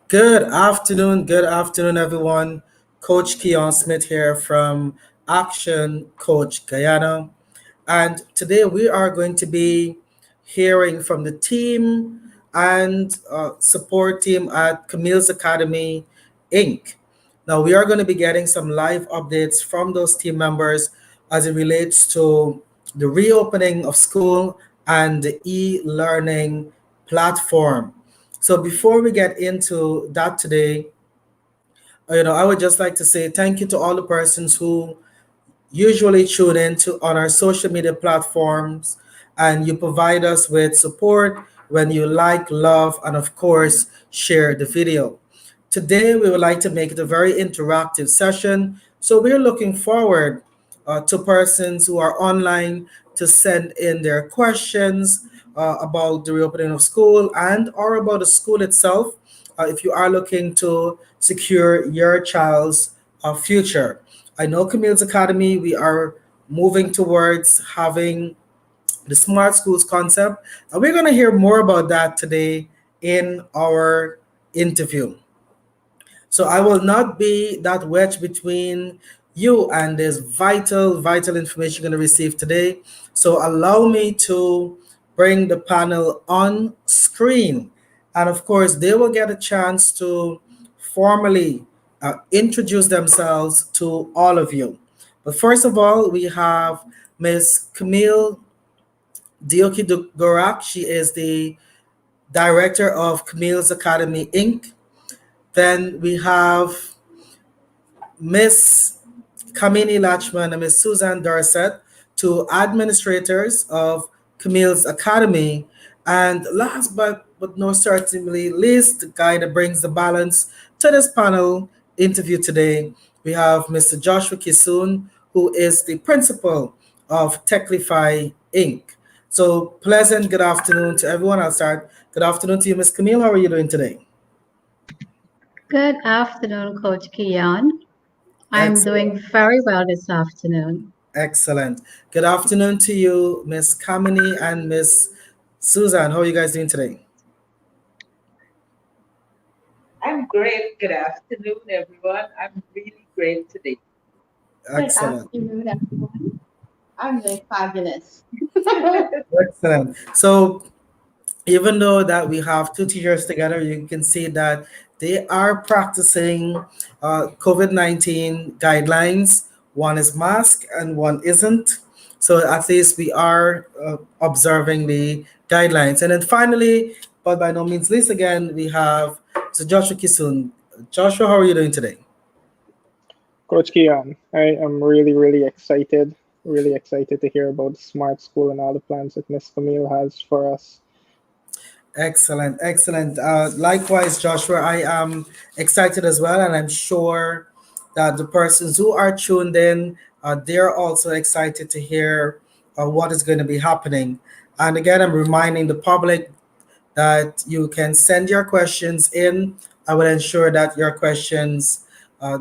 Good afternoon, everyone. Coach Keon Smith here from Action Coach Guyana. And today we are going to be hearing from the team and support team at Camille's Academy, Inc. Now, we are going to be getting some live updates from those team members as it relates to the reopening of school and the e learning platform. So, before we get into that today, I would just like to say thank you to all the persons who usually tune in to on our social media platforms and you provide us with support when you like, love, and of course share the video. Today we would like to make it a very interactive session. So we're looking forward to persons who are online to send in their questions about the reopening of school and or about the school itself if you are looking to secure your child's future. I know Camille's Academy, we are moving towards having the smart schools concept, and we're going to hear more about that today in our interview. So I will not be that wedge between you and this vital information you're going to receive today. So allow me to bring the panel on screen. And of course, they will get a chance to formally introduce themselves to all of you. But first of all, we have Miss Camille Dioki Gorak. She is the director of Camille's Academy Inc. Then we have Miss Kamini Lachman and Miss Susan Dorset, two administrators of Camille's Academy. And last but not certainly least, the guy that brings the balance to this panel interview today, we have Mr. Joshua Kisun, who is the principal of Techlify Inc. So pleasant good afternoon to everyone. I'll start. Good afternoon to you, Miss Camille. How are you doing today? Good afternoon, Coach Kian. I'm Excellent. doing very well this afternoon. Excellent. Good afternoon to you, Miss Kamini and Miss Susan. How are you guys doing today? I'm great. Good afternoon, everyone. I'm really great today. Good Excellent. afternoon, everyone. I'm doing fabulous. Excellent. So even though that we have two teachers together, you can see that they are practicing COVID-19 guidelines. One is mask and one isn't. So at least we are observing the guidelines. And then finally, but by no means least again, we have so Joshua Kisun. Joshua, how are you doing today? Coach Kian, I am really excited to hear about the smart school and all the plans that Miss Camille has for us. Excellent, excellent. Likewise, Joshua, I am excited as well, and I'm sure that the persons who are tuned in, they're also excited to hear what is going to be happening. And again, I'm reminding the public that you can send your questions in. I will ensure that your questions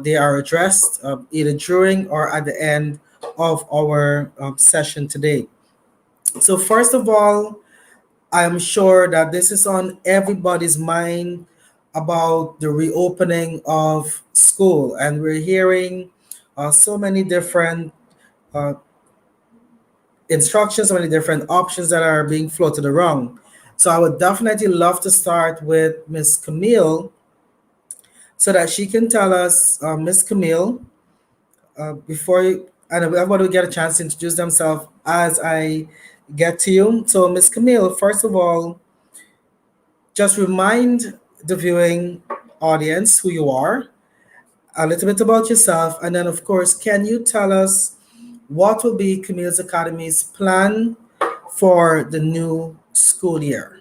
they are addressed either during or at the end of our session today. So first of all, I'm sure that this is on everybody's mind about the reopening of school, and we're hearing so many different uh, instructions, so many different options that are being floated around. So I would definitely love to start with Miss Camille so that she can tell us, Miss Camille, before and everybody will get a chance to introduce themselves as I get to you. So, Miss Camille, first of all, just remind the viewing audience who you are, a little bit about yourself, and then, of course, can you tell us what will be Camille's Academy's plan for the new school year?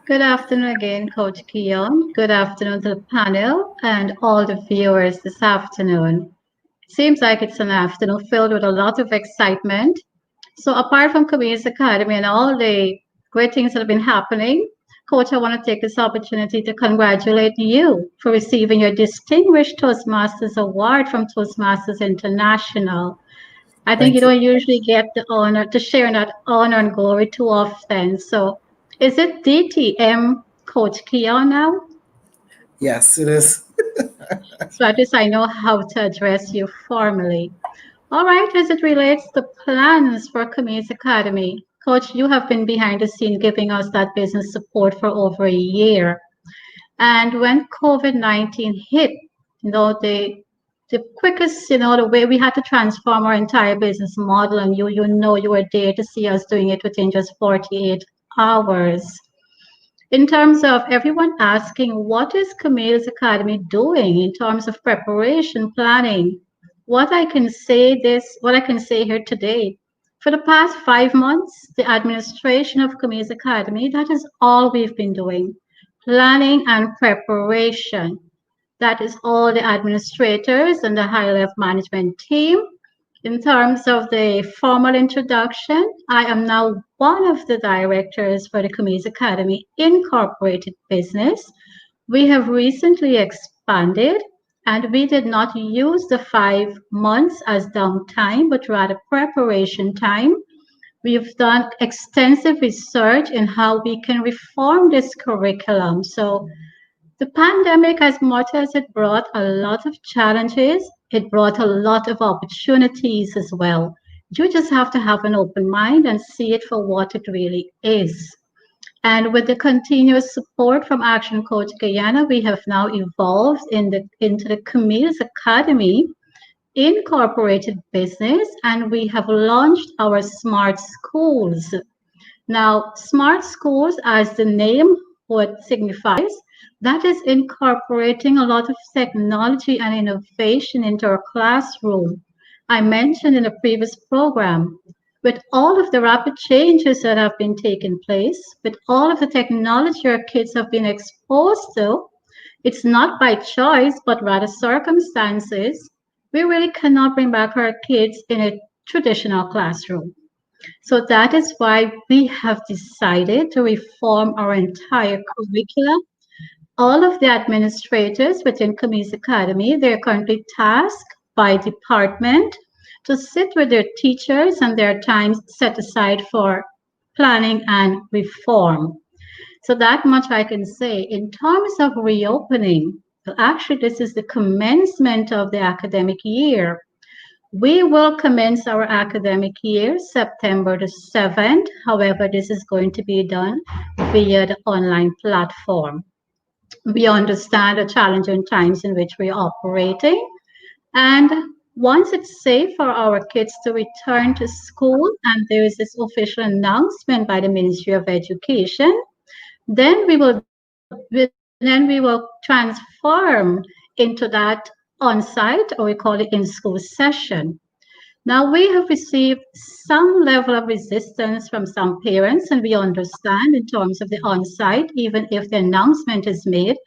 Good afternoon again, Coach Kian. Good afternoon to the panel and all the viewers this afternoon. Seems like it's an afternoon filled with a lot of excitement. So apart from Careers Academy and all the great things that have been happening, Coach, I want to take this opportunity to congratulate you for receiving your distinguished Toastmasters Award from Toastmasters International. I think you Thank you. don't usually get the honor to share that honor and glory too often. So is it DTM Coach Keon now. Yes, it is. So at least I know how to address you formally. All right, as it relates to plans for Camille's Academy, Coach, you have been behind the scene giving us that business support for over a year. And when COVID-19 hit, the quickest, the way we had to transform our entire business model, and you were there to see us doing it within just 48 hours. In terms of everyone asking, what is Camille's Academy doing in terms of preparation, planning? What I can say here today, for the past 5 months, the administration of Camille's Academy, that is all we've been doing. Planning and preparation. That is all the administrators and the high level management team. In terms of the formal introduction, I am now one of the directors for the Camille's Academy Incorporated business. We have recently expanded, and we did not use the 5 months as downtime, but rather preparation time. We've done extensive research in how we can reform this curriculum. So the pandemic, as much as it brought a lot of challenges, it brought a lot of opportunities as well. You just have to have an open mind and see it for what it really is. And with the continuous support from Action Coach Guyana, we have now evolved into the Camille's Academy Incorporated business, and we have launched our Smart Schools. Now, Smart Schools, as the name would signifies, that is incorporating a lot of technology and innovation into our classroom. I mentioned in a previous program, with all of the rapid changes that have been taking place, with all of the technology our kids have been exposed to, it's not by choice, but rather circumstances. We really cannot bring back our kids in a traditional classroom. So that is why we have decided to reform our entire curriculum. All of the administrators within Camille's Academy, they're currently tasked by department to sit with their teachers and their times set aside for planning and reform. So that much I can say. In terms of reopening, well, actually this is the commencement of the academic year. We will commence our academic year September the 7th. However, this is going to be done via the online platform. We understand the challenging times in which we're operating. And once it's safe for our kids to return to school, and there is this official announcement by the Ministry of Education, then we will transform into that on-site, or we call it in-school session. Now, we have received some level of resistance from some parents, and we understand in terms of the on-site, even if the announcement is made.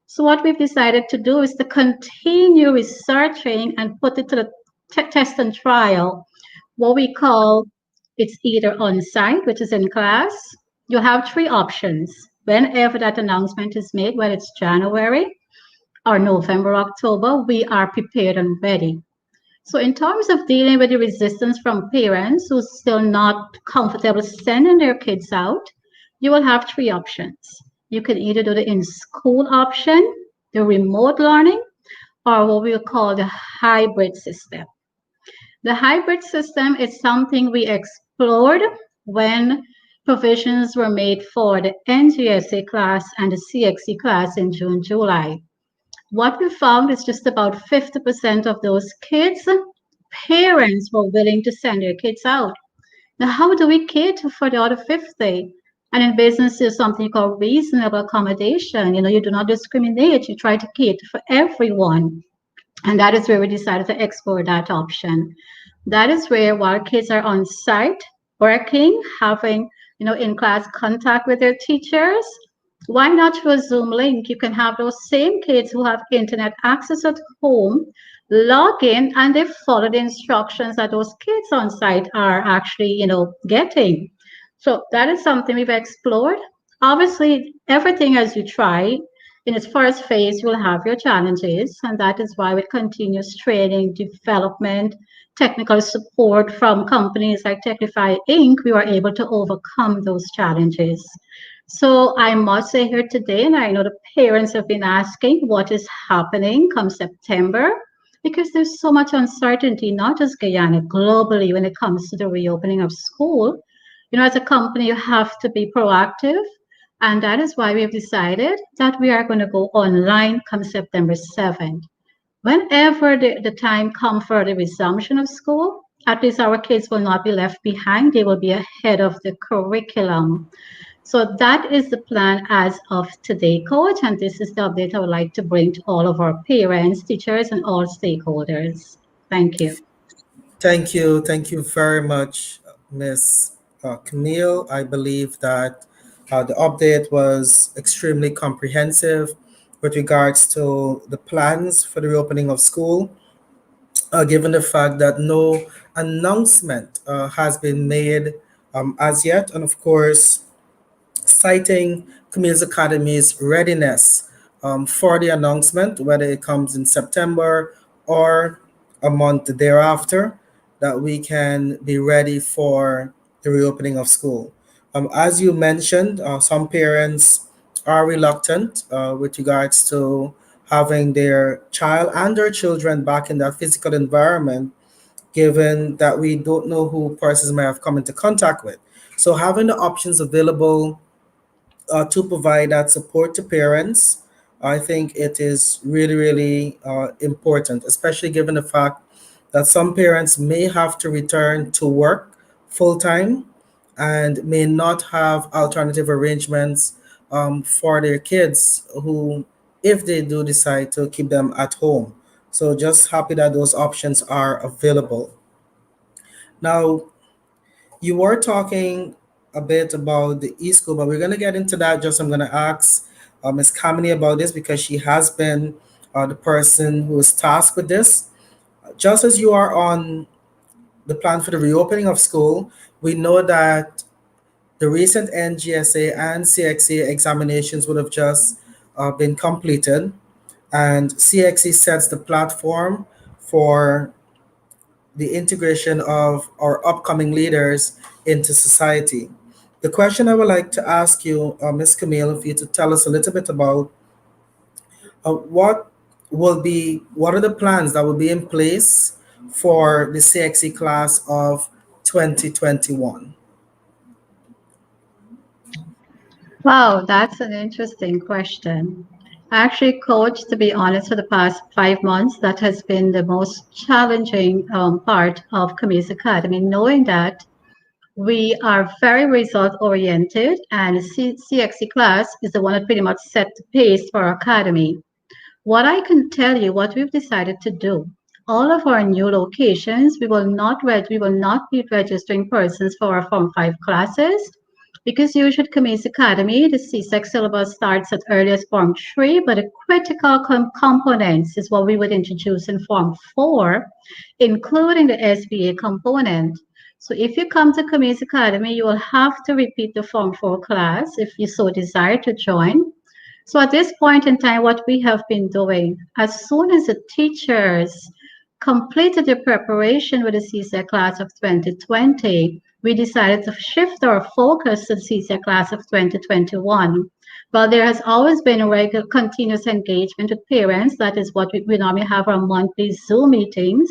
So what we've decided to do is to continue researching and put it to the test and trial. What we call, it's either on-site, which is in class. You have three options. Whenever that announcement is made, whether it's January or November, October, we are prepared and ready. So in terms of dealing with the resistance from parents who's still not comfortable sending their kids out, you will have three options. You can either do the in-school option, the remote learning, or what we'll call the hybrid system. The hybrid system is something we explored when provisions were made for the NGSA class and the CXC class in June, July. What we found is just about 50% of those kids, parents were willing to send their kids out. Now, how do we cater for the other 50? And in business, there's something called reasonable accommodation. You do not discriminate. You try to cater for everyone. And that is where we decided to explore that option. That is where, while kids are on site, working, having, in-class contact with their teachers, why not through a Zoom link? You can have those same kids who have internet access at home log in, and they follow the instructions that those kids on site are actually, getting. So that is something we've explored. Obviously, everything as you try, in its first phase, you'll have your challenges, and that is why with continuous training, development, technical support from companies like Technify Inc., we were able to overcome those challenges. So I must say here today, and I know the parents have been asking what is happening come September, because there's so much uncertainty, not just Guyana, globally, when it comes to the reopening of school. As a company, you have to be proactive. And that is why we have decided that we are going to go online come September 7th. Whenever the time comes for the resumption of school, at least our kids will not be left behind. They will be ahead of the curriculum. So that is the plan as of today, Coach. And this is the update I would like to bring to all of our parents, teachers, and all stakeholders. Thank you. Thank you very much, Miss Camille. I believe that the update was extremely comprehensive with regards to the plans for the reopening of school, given the fact that no announcement has been made as yet, and of course, citing Camille's Academy's readiness for the announcement, whether it comes in September or a month thereafter, that we can be ready for the reopening of school. As you mentioned, some parents are reluctant with regards to having their child and their children back in that physical environment, given that we don't know who persons may have come into contact with. So having the options available to provide that support to parents, I think it is really, really important, especially given the fact that some parents may have to return to work full time and may not have alternative arrangements for their kids who, if they do decide to keep them at home. So just happy that those options are available. Now, you were talking a bit about the e-school, but we're going to get into that. Just I'm going to ask Ms. Kamini about this because she has been the person who is tasked with this. Just as you are on the plan for the reopening of school, we know that the recent NGSA and CXA examinations would have just been completed, and CXE sets the platform for the integration of our upcoming leaders into society. The question I would like to ask you, Ms. Camille, for you to tell us a little bit about what are the plans that will be in place for the CXE class of 2021? Wow, that's an interesting question. Actually, Coach, to be honest, for the past 5 months, that has been the most challenging part of Camille's Academy, knowing that we are very result oriented, and CXC class is the one that pretty much set the pace for our academy. What I can tell you, what we've decided to do, all of our new locations, we will not be registering persons for our Form 5 classes, because usually at Camille's Academy, the CSEC syllabus starts at earliest Form 3, but the critical components is what we would introduce in Form 4, including the SBA component. So if you come to Camille's Academy, you will have to repeat the Form 4 class if you so desire to join. So at this point in time, what we have been doing, as soon as the teachers completed their preparation with the CSEC class of 2020, we decided to shift our focus to the CSEC class of 2021. But there has always been a regular continuous engagement with parents. That is what we normally have our monthly Zoom meetings.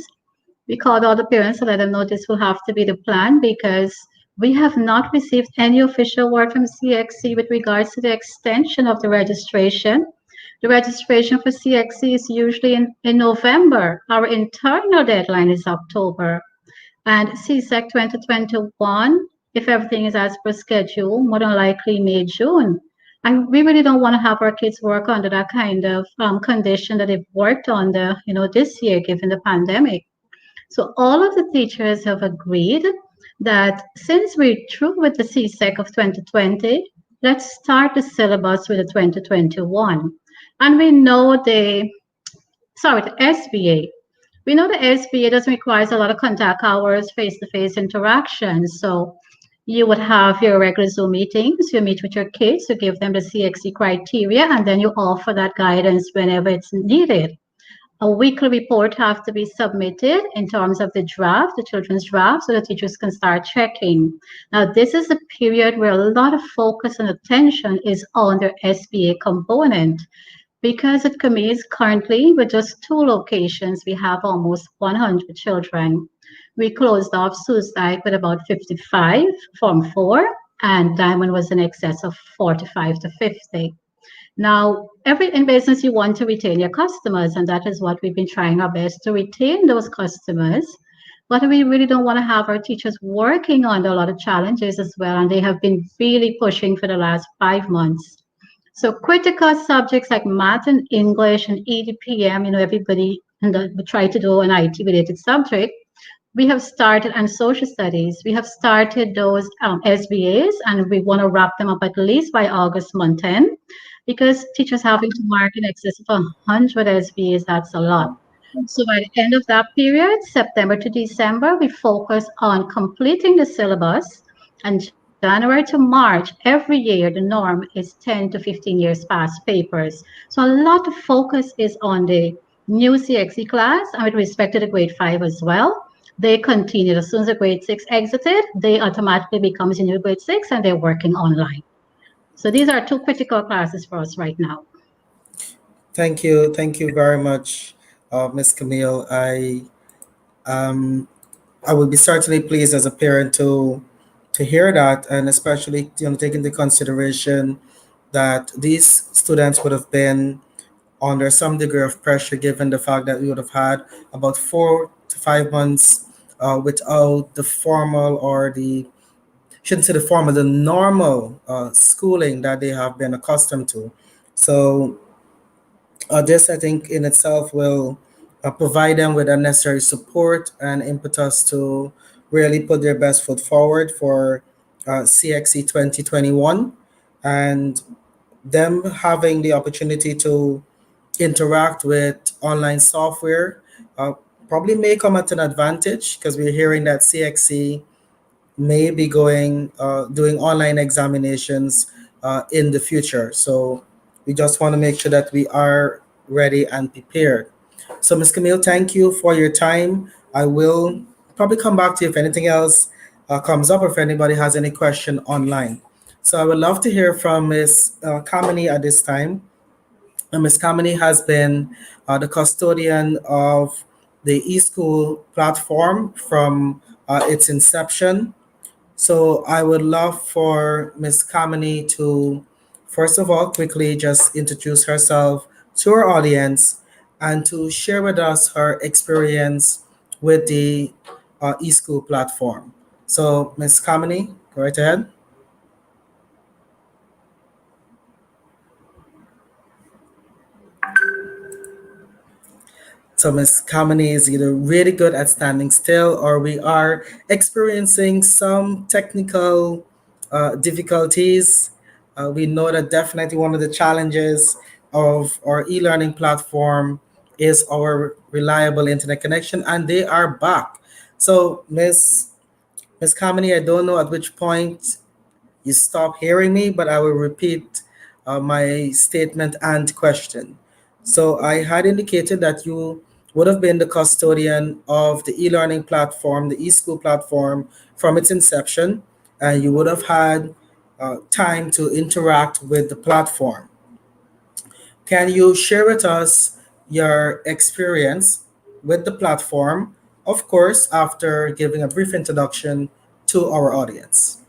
We called all the parents to let them know this will have to be the plan, because we have not received any official word from CXC with regards to the extension of the registration. The registration for CXC is usually in November. Our internal deadline is October. And CSEC 2021, if everything is as per schedule, more than likely May, June. And we really don't want to have our kids work under that kind of condition that they've worked under, this year, given the pandemic. So all of the teachers have agreed that since we're through with the CSEC of 2020, let's start the syllabus with the 2021. And we know the SBA. We know the SBA doesn't require a lot of contact hours, face-to-face interactions. So you would have your regular Zoom meetings, you meet with your kids, you give them the CXC criteria, and then you offer that guidance whenever it's needed. A weekly report has to be submitted in terms of the draft, the children's draft, so the teachers can start checking. Now, this is a period where a lot of focus and attention is on the SBA component. Because at Camille currently, with just 2 locations, we have almost 100 children. We closed off Suicide with about 55 Form 4, and Diamond was in excess of 45 to 50. Now, in business, you want to retain your customers, and that is what we've been trying our best to retain those customers. But we really don't want to have our teachers working under a lot of challenges as well, and they have been really pushing for the last 5 months. So critical subjects like math and English and EDPM, everybody we try to do an IT related subject. We have started, and social studies, we have started those SBAs, and we want to wrap them up at least by August month 10, because teachers having to mark in excess of 100 SBAs, that's a lot. So by the end of that period, September to December, we focus on completing the syllabus, and January to March, every year, the norm is 10 to 15 years past papers. So a lot of focus is on the new CXE class, and with respect to the grade 5 as well. They continue. As soon as the grade 6 exited, they automatically become a new grade 6, and they're working online. So these are 2 critical classes for us right now. Thank you very much, Miss Camille. Um, I would be certainly pleased as a parent to hear that, and especially take into consideration that these students would have been under some degree of pressure, given the fact that we would have had about 4 to 5 months without the formal, or the shouldn't say the formal, the normal schooling that they have been accustomed to. So this, I think, in itself will provide them with unnecessary support and impetus to really put their best foot forward for CXE 2021, and them having the opportunity to interact with online software uh, probably may come at an advantage, because we're hearing that CXE may be doing online examinations in the future. So we just want to make sure that we are ready and prepared. So, Ms. Camille, thank you for your time. I will probably come back to you if anything else comes up, or if anybody has any question online. So I would love to hear from Ms. Kamini at this time. Ms. Kamini has been the custodian of the eSchool platform from its inception. So I would love for Ms. Kamini to, first of all, quickly just introduce herself to our audience, and to share with us her experience with the eSchool platform. So, Ms. Kamini, go right ahead. So Ms. Kamini is either really good at standing still, or we are experiencing some technical difficulties. We know that definitely one of the challenges of our e-learning platform is our reliable internet connection, and they are back. So Ms. Kamini, I don't know at which point you stop hearing me, but I will repeat my statement and question. So I had indicated that you would have been the custodian of the e-learning platform, the eSchool platform, from its inception, and you would have had time to interact with the platform. Can you share with us your experience with the platform, of course, after giving a brief introduction to our audience?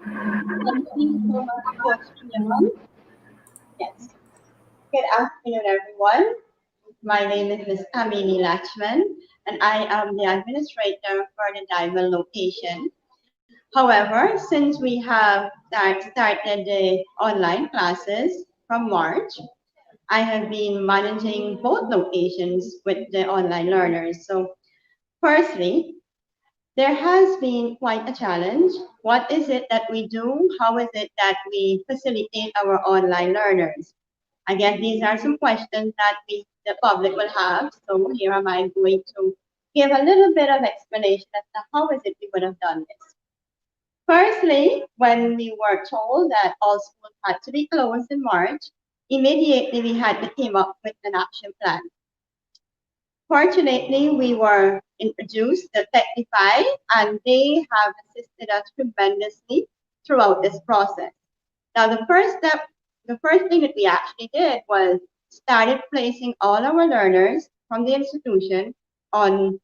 Thank you so much, Coach Kian. Yes. Good afternoon, everyone. My name is Ms. Camille Lachman, and I am the administrator for the Diamond location. However, since we have started the online classes from March, I have been managing both locations with the online learners. So, firstly, there has been quite a challenge. What is it that we do? How is it that we facilitate our online learners? Again, these are some questions that the public will have. So here am I going to give a little bit of explanation as to how is it we would have done this. Firstly, when we were told that all schools had to be closed in March, immediately we had to come up with an action plan. Fortunately, we were introduced to Technify, and they have assisted us tremendously throughout this process. Now, the first thing that we actually did was started placing all our learners from the institution on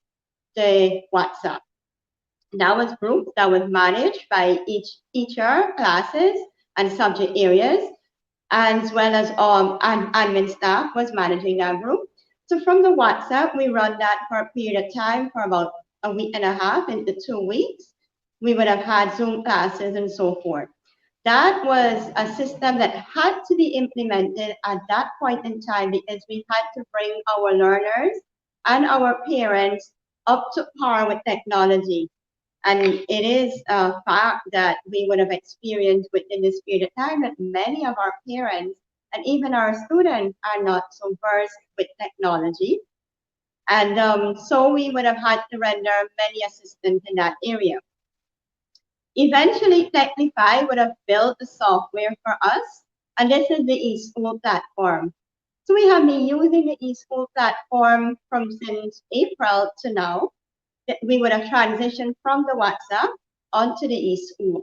the WhatsApp. That was groups that was managed by each teacher, classes, and subject areas, as well as admin staff was managing that group. So from the WhatsApp, we run that for a period of time for about a week and a half into 2 weeks. We would have had Zoom classes and so forth. That was a system that had to be implemented at that point in time because we had to bring our learners and our parents up to par with technology. And it is a fact that we would have experienced within this period of time that many of our parents and even our students are not so versed with technology. And so we would have had to render many assistance in that area. Eventually, Technify would have built the software for us, and this is the eSchool platform. So we have been using the eSchool platform from since April to now. We would have transitioned from the WhatsApp onto the eSchool.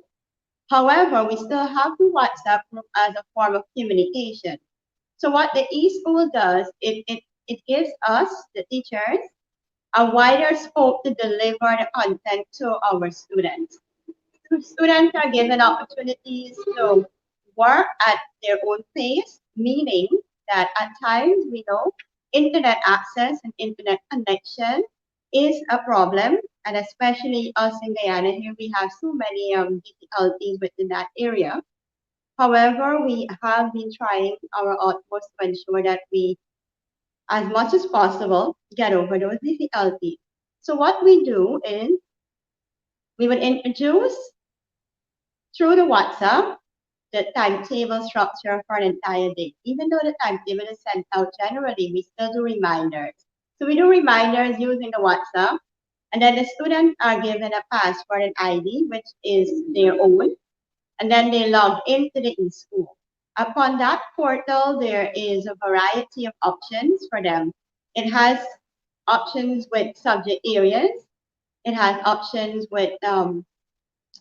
However, we still have the WhatsApp group as a form of communication. So what the eSchool does, it gives us, the teachers, a wider scope to deliver the content to our students. So students are given opportunities to work at their own pace, meaning that at times we know internet access and internet connection is a problem, and especially us in Guyana here, we have so many difficulties within that area. However, we have been trying our utmost to ensure that we, as much as possible, get over those difficulties. So what we do is we would introduce through the WhatsApp the timetable structure for an entire day. Even though the timetable is sent out generally, we still do reminders. So we do reminders using the WhatsApp, and then the students are given a password and ID, which is their own, and then they log into the eSchool. Upon that portal, there is a variety of options for them. It has options with subject areas. It has options with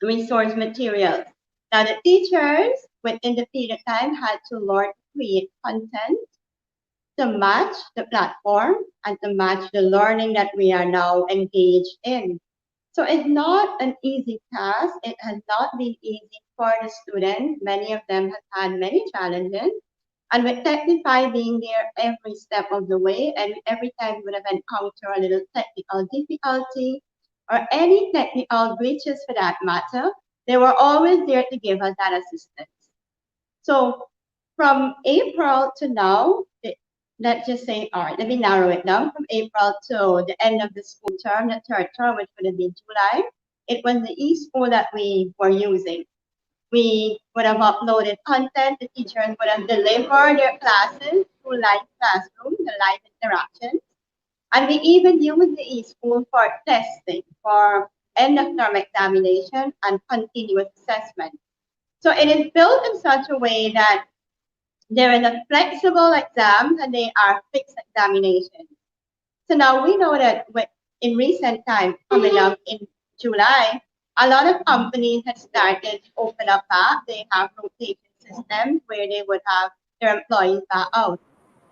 resource materials. Now the teachers within the period of time had to learn to create content to match the platform and to match the learning that we are now engaged in. So it's not an easy task. It has not been easy for the students. Many of them have had many challenges. And with Technify being there every step of the way, and every time we would have encountered a little technical difficulty or any technical glitches for that matter, they were always there to give us that assistance. So from April to now, let's just say, all right, let me narrow it down. From April to the end of the school term, the third term, which would have been July, it was the eSchool that we were using. We would have uploaded content, the teachers would have delivered their classes through live classroom, the live interactions. And we even used the eSchool for testing, for end of term examination and continuous assessment. So it is built in such a way that there is a flexible exam and they are fixed examinations. So now we know that in recent times, coming up in July, a lot of companies have started to open up back. They have rotation systems where they would have their employees back out.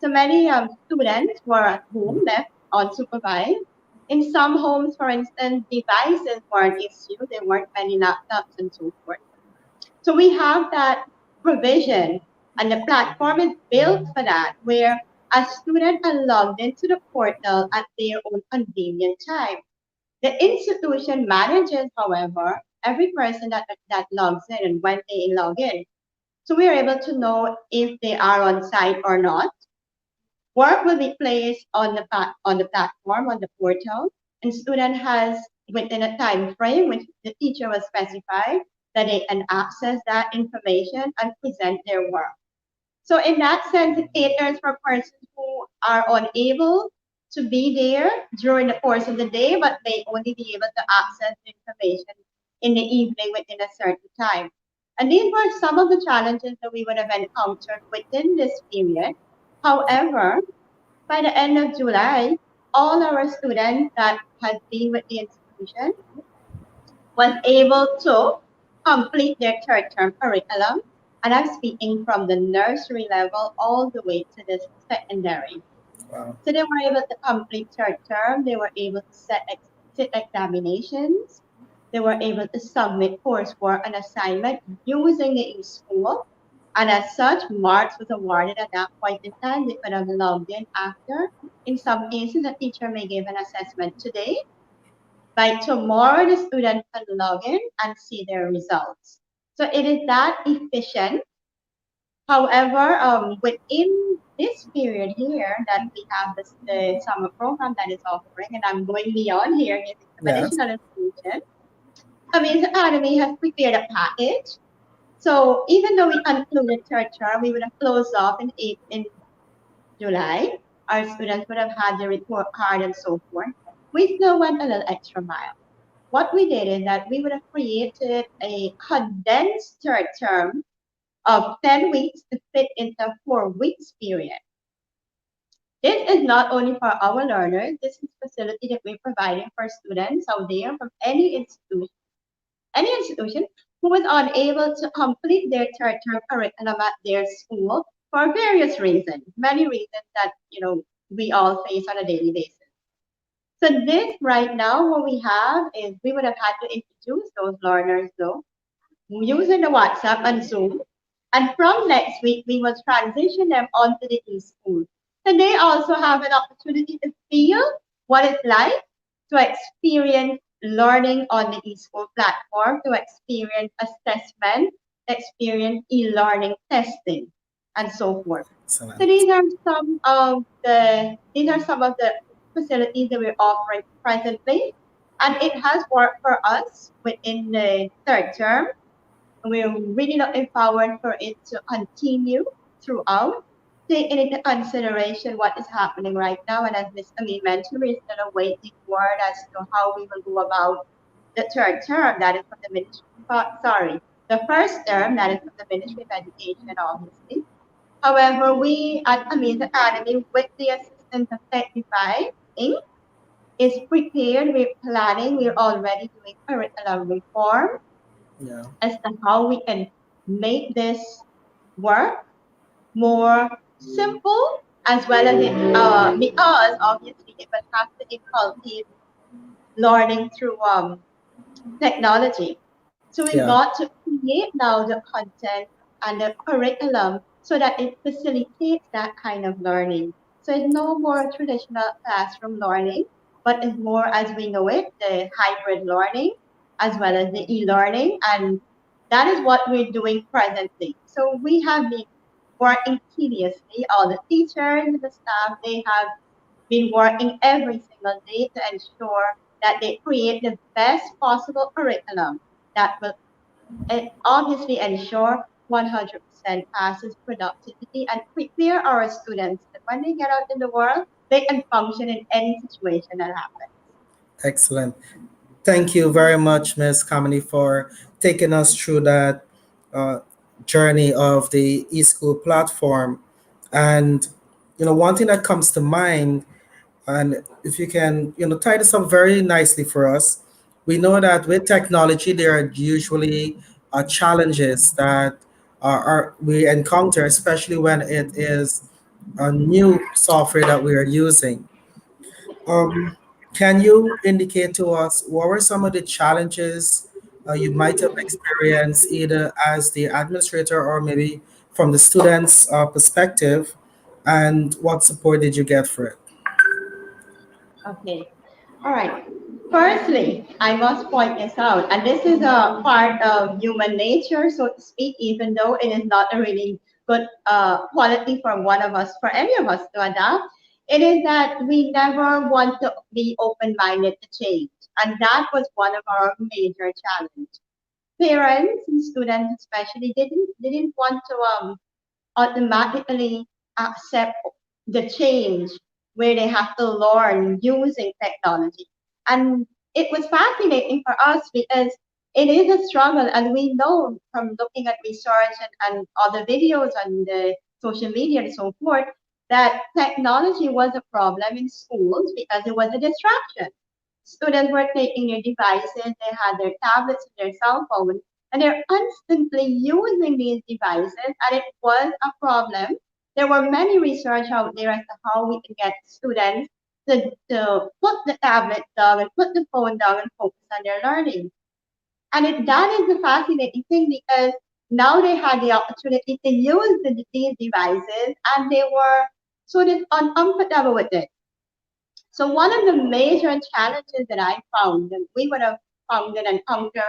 So many students were at home, left unsupervised. In some homes, for instance, devices weren't issued. There weren't many laptops and so forth. So we have that provision, and the platform is built for that, where a student can log into the portal at their own convenient time. The institution manages, however, every person that logs in and when they log in. So we are able to know if they are on site or not. Work will be placed on the platform, on the portal, and student has within a time frame which the teacher will specify that they can access that information and present their work. So in that sense, it caters for persons who are unable to be there during the course of the day, but may only be able to access the information in the evening within a certain time. And these were some of the challenges that we would have encountered within this period. However, by the end of July, all our students that had been with the institution was able to complete their third term curriculum. And I'm speaking from the nursery level all the way to the secondary. Wow. So they were able to complete third term. They were able to sit examinations. They were able to submit coursework and assignment using the e-school. And as such, marks was awarded at that point in time. They could have logged in after. In some cases, a teacher may give an assessment today. By tomorrow, the student can log in and see their results. So it is that efficient. However, within this period here that we have the summer program that is offering, and I'm going beyond here, giving some Yes. additional information. Camille's Academy has prepared a package. So even though we concluded third term, we would have closed off in July. Our students would have had their report card and so forth. We still went a little extra mile. What we did is that we would have created a condensed third term of 10 weeks to fit into a 4 weeks period. This is not only for our learners, this is a facility that we're providing for students out there from any institution who was unable to complete their third term curriculum at their school for various reasons, many reasons that we all face on a daily basis. So this right now, what we have is we would have had to introduce those learners though, using the WhatsApp and Zoom. And from next week, we will transition them onto the e-school. So they also have an opportunity to feel what it's like to experience learning on the e-school platform, to experience assessment, experience e-learning testing, and so forth. Excellent. So these are some of the facilities that we're offering presently, and it has worked for us within the third term. We're really looking forward for it to continue throughout, taking into consideration what is happening right now. And as Ms. Camille mentioned, we're still awaiting word as to how we will go about the third term, that is from the Ministry, the first term, that is from the Ministry of Education, obviously. However, we at Camille's Academy, with the assistance of Technify Inc., is prepared, we're planning, we're already doing curriculum reform Yeah. as to how we can make this work more simple, as well as because obviously it will have to inculcate learning through technology. So we've Yeah. got to create now the content and the curriculum so that it facilitates that kind of learning. So it's no more traditional classroom learning, but it's more as we know it, the hybrid learning as well as the e-learning. And that is what we're doing presently. So we have been working tediously. All the teachers and the staff, they have been working every single day to ensure that they create the best possible curriculum that will obviously ensure 100% passes productivity and prepare our students that when they get out in the world, they can function in any situation that happens. Excellent. Thank you very much, Ms. Kamini, for taking us through that uh, journey of the eSchool platform. And one thing that comes to mind, and if you can, tie this up very nicely for us, we know that with technology, there are usually challenges that we encounter, especially when it is a new software that we are using. Um, can you indicate to us what were some of the challenges you might have experienced either as the administrator or maybe from the students' perspective, and what support did you get for it? Okay. All right. Firstly, I must point this out, and this is a part of human nature, so to speak, even though it is not a really good quality for one of us, for any of us to adopt. It is that we never want to be open-minded to change, and that was one of our major challenges. Parents and students, especially, didn't want to automatically accept the change where they have to learn using technology. And it was fascinating for us because it is a struggle, and we know from looking at research and other videos on the social media and so forth that technology was a problem in schools because it was a distraction. Students were taking their devices, they had their tablets and their cell phones, and they're constantly using these devices, and it was a problem. There were many research out there as to how we can get students to put the tablet down and put the phone down and focus on their learning. And that is the fascinating thing because now they had the opportunity to use these devices and they were sort of uncomfortable with it. So one of the major challenges that I found and we would have found and encountered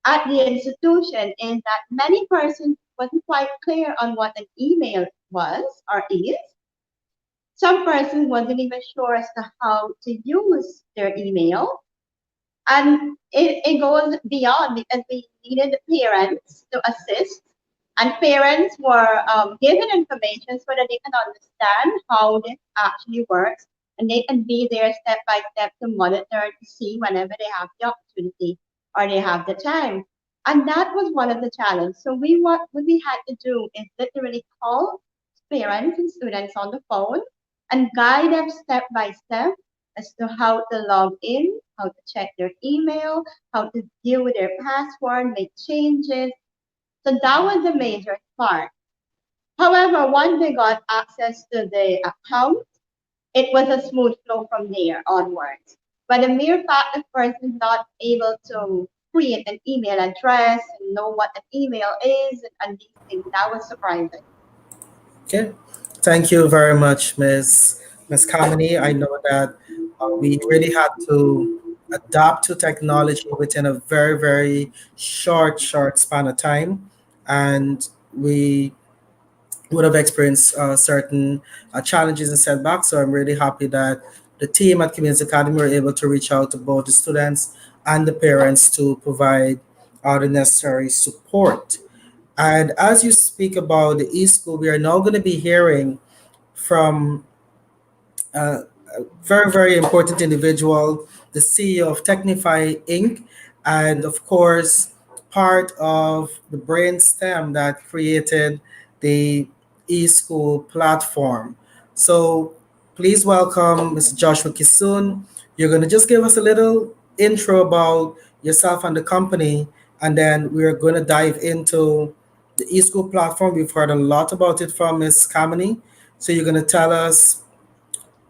at the institution is that many persons wasn't quite clear on what an email was or is. Some persons wasn't even sure as to how to use their email. And it goes beyond because we needed the parents to assist. And parents were given information so that they can understand how this actually works and they can be there step by step to monitor to see whenever they have the opportunity or they have the time. And that was one of the challenges. So what we had to do is literally call parents and students on the phone and guide them step by step as to how to log in, how to check their email, how to deal with their password, make changes. So that was the major part. However, once they got access to the account, it was a smooth flow from there onwards. But the mere fact that person not able to create an email address and know what an email is and these things, that was surprising. Okay. Thank you very much, Miss Kamini. I know that we really had to adapt to technology within a very, very short span of time, and we would have experienced certain challenges and setbacks. So I'm really happy that the team at Community Academy were able to reach out to both the students and the parents to provide the necessary support. And as you speak about the e-school, we are now going to be hearing from a very, very important individual, the CEO of Technify Inc., and of course, part of the brainstem that created the e-school platform. So please welcome Mr. Joshua Kisun. You're going to just give us a little intro about yourself and the company, and then we're going to dive into the e-school platform. We've heard a lot about it from Ms. Kamini. So you're going to tell us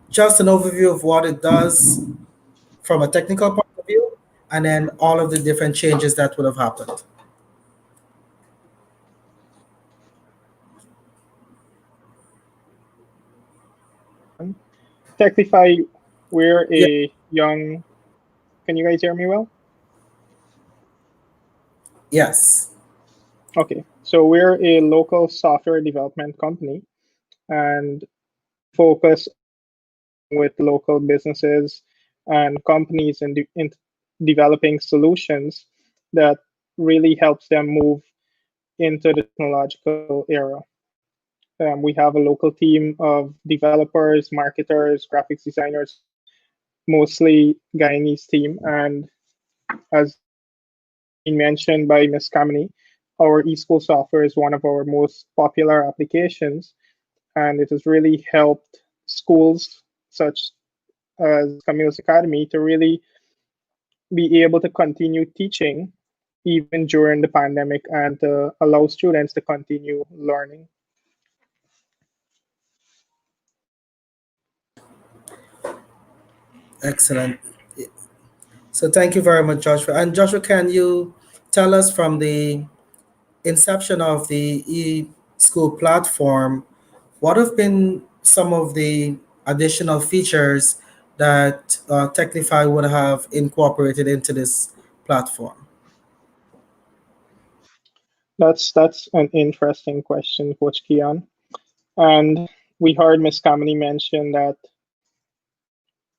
just an overview of what it does from a technical point of view, and then all of the different changes that would have happened. Techtify, we're Yeah. a young. Can you guys hear me well? Yes. Okay, so we're a local software development company and focus with local businesses and companies in developing solutions that really helps them move into the technological era. We have a local team of developers, marketers, graphics designers, mostly Guyanese team. And as being mentioned by Ms. Kamini, our eSchool software is one of our most popular applications, and it has really helped schools such as Camille's Academy to really be able to continue teaching even during the pandemic and to allow students to continue learning. Excellent. So thank you very much, Joshua. And Joshua, can you tell us from the inception of the e-school platform, what have been some of the additional features that Technify would have incorporated into this platform? That's an interesting question, Coach Kian. And we heard Ms. Kamini mention that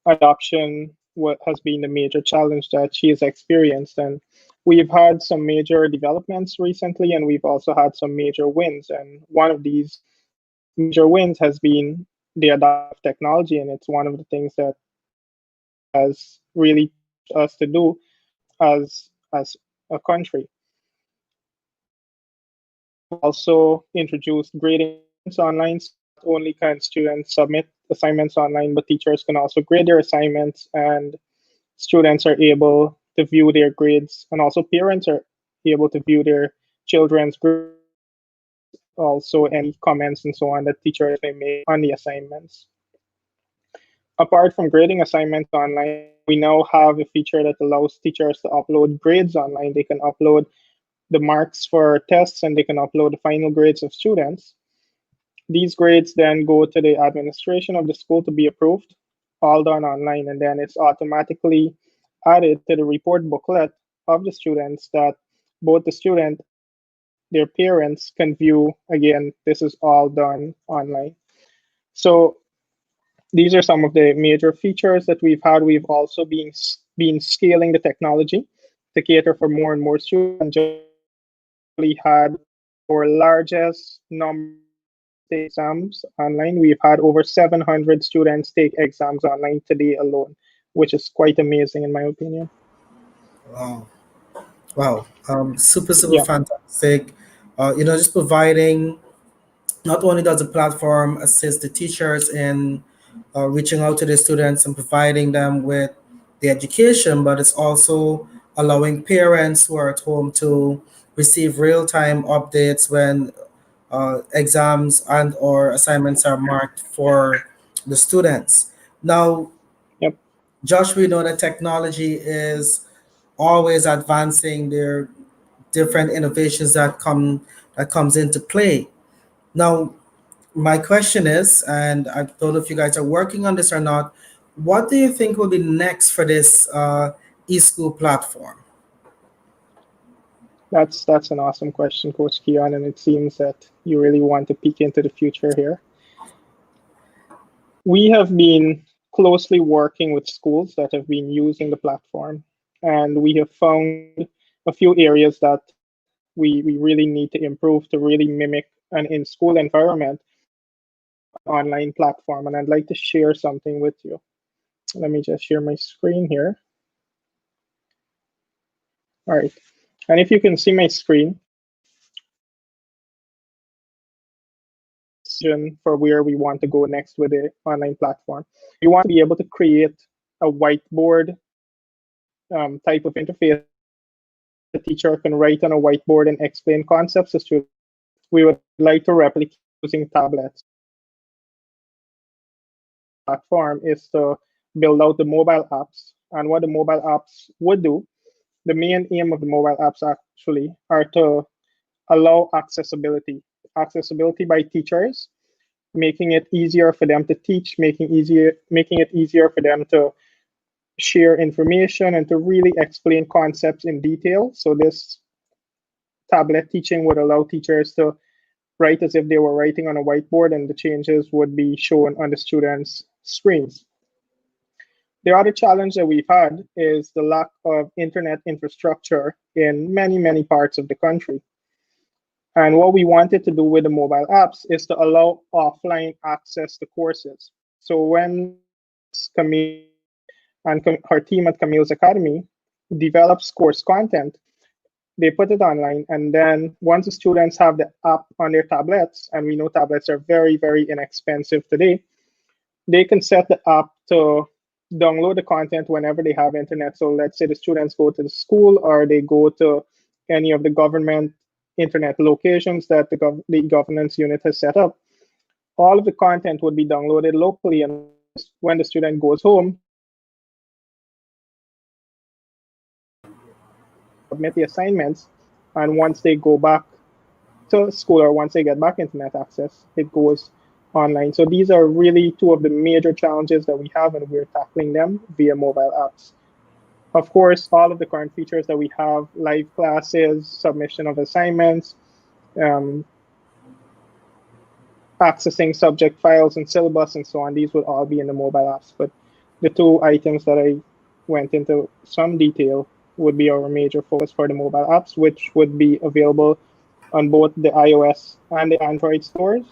adoption what has been the major challenge that she has experienced. And we've had some major developments recently, and we've also had some major wins. And one of these major wins has been the adoption of technology, and it's one of the things that has really us to do as as a country. Also introduced grading assignments online. So not only can students submit assignments online, but teachers can also grade their assignments, and students are able to view their grades, and also parents are able to view their children's grades, also any comments and so on that teachers may make on the assignments. Apart from grading assignments online, we now have a feature that allows teachers to upload grades online. They can upload the marks for tests and they can upload the final grades of students. These grades then go to the administration of the school to be approved, all done online, and then it's automatically added to the report booklet of the students that both the student and their parents can view. Again, this is all done online. So these are some of the major features that we've had. We've also been scaling the technology to cater for more and more students. And just recently had our largest number take exams online. We've had over 700 students take exams online today alone, which is quite amazing in my opinion. Wow. Wow. Super, super Yeah, fantastic. Just providing, not only does the platform assist the teachers in reaching out to the students and providing them with the education, but it's also allowing parents who are at home to receive real-time updates when exams and or assignments are marked for the students. Now, yep, Josh, we know that technology is always advancing. There are different innovations that comes into play. Now, my question is, and I don't know if you guys are working on this or not, what do you think will be next for this e-school platform? that's an awesome question, Coach Keon, and it seems that you really want to peek into the future here. We have been closely working with schools that have been using the platform, and we have found a few areas that we really need to improve to really mimic an in-school environment of an online platform. And I'd like to share something with you. Let me just share my screen here. All right. And if you can see my screen, for where we want to go next with the online platform. We want to be able to create a whiteboard type of interface where the teacher can write on a whiteboard and explain concepts to students. We would like to replicate using tablets. Platform is to build out the mobile apps. And what the mobile apps would do, the main aim of the mobile apps actually are to allow accessibility by teachers, making it easier for them to teach, making it easier for them to share information and to really explain concepts in detail. So this tablet teaching would allow teachers to write as if they were writing on a whiteboard, and the changes would be shown on the students' screens. The other challenge that we've had is the lack of internet infrastructure in many, many parts of the country. And what we wanted to do with the mobile apps is to allow offline access to courses. So when Camille and her team at Camille's Academy develops course content, they put it online. And then once the students have the app on their tablets, and we know tablets are very, very inexpensive today, they can set the app to download the content whenever they have internet. So let's say the students go to the school or they go to any of the government internet locations that the governance unit has set up. All of the content would be downloaded locally, and when the student goes home, submit the assignments, and once they go back to school or once they get back internet access, it goes online. So these are really two of the major challenges that we have, and we're tackling them via mobile apps. Of course, all of the current features that we have, live classes, submission of assignments, um, accessing subject files and syllabus and so on, these would all be in the mobile apps. But the two items that I went into some detail would be our major focus for the mobile apps, which would be available on both the iOS and the Android stores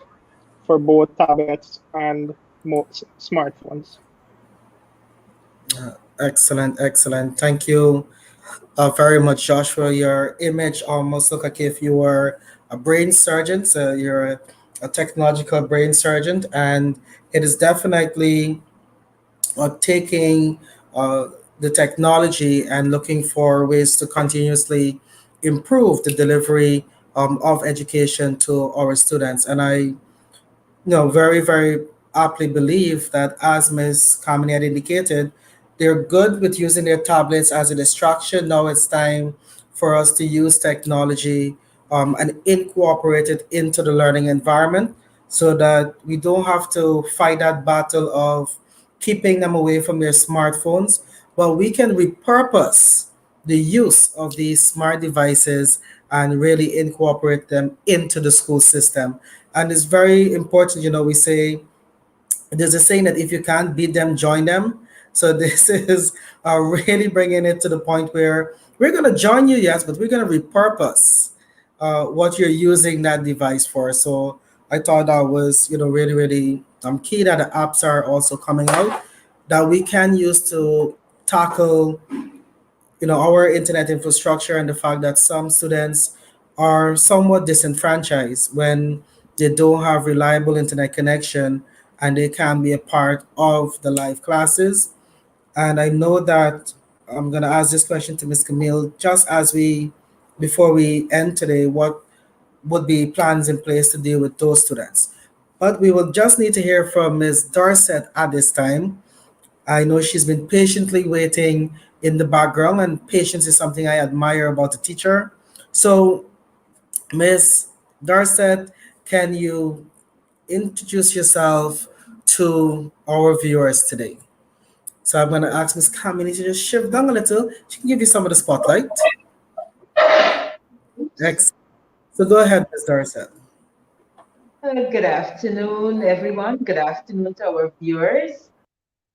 for both tablets and smartphones. Excellent, excellent. Thank you very much, Joshua. Your image almost look like if you were a brain surgeon. So you're a technological brain surgeon, and it is definitely taking uh, the technology and looking for ways to continuously improve the delivery of education to our students. And I very, very aptly believe that, as Ms. Kamini had indicated, they're good with using their tablets as a distraction. Now it's time for us to use technology and incorporate it into the learning environment so that we don't have to fight that battle of keeping them away from their smartphones, but we can repurpose the use of these smart devices and really incorporate them into the school system. And it's very important, we say there's a saying that if you can't beat them, join them. So this is really bringing it to the point where we're going to join you, yes, but we're going to repurpose what you're using that device for. So I thought that was, really, really key that the apps are also coming out that we can use to tackle our internet infrastructure and the fact that some students are somewhat disenfranchised when they don't have reliable internet connection and they can be a part of the live classes. And I know that I'm going to ask this question to Ms. Camille just as before we end today, what would be plans in place to deal with those students. But we will just need to hear from Ms. Dorset at this time. I know she's been patiently waiting in the background, and patience is something I admire about a teacher. So, Miss Darset, can you introduce yourself to our viewers today? So, I'm going to ask Miss Kamini to just shift down a little. She can give you some of the spotlight. Excellent. So, go ahead, Miss Darset. Good afternoon, everyone. Good afternoon to our viewers.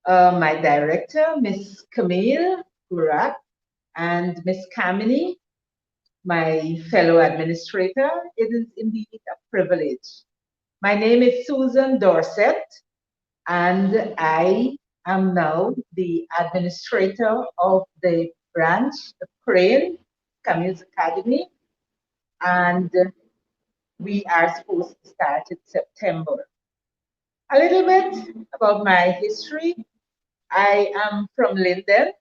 My director, Miss Camille Gurak, and Miss Kamini, my fellow administrator. It is indeed a privilege. My name is Susan Dorset, and I am now the administrator of the branch, the Crane Camille's Academy, and we are supposed to start in September. A little bit about my history. I am from Linden,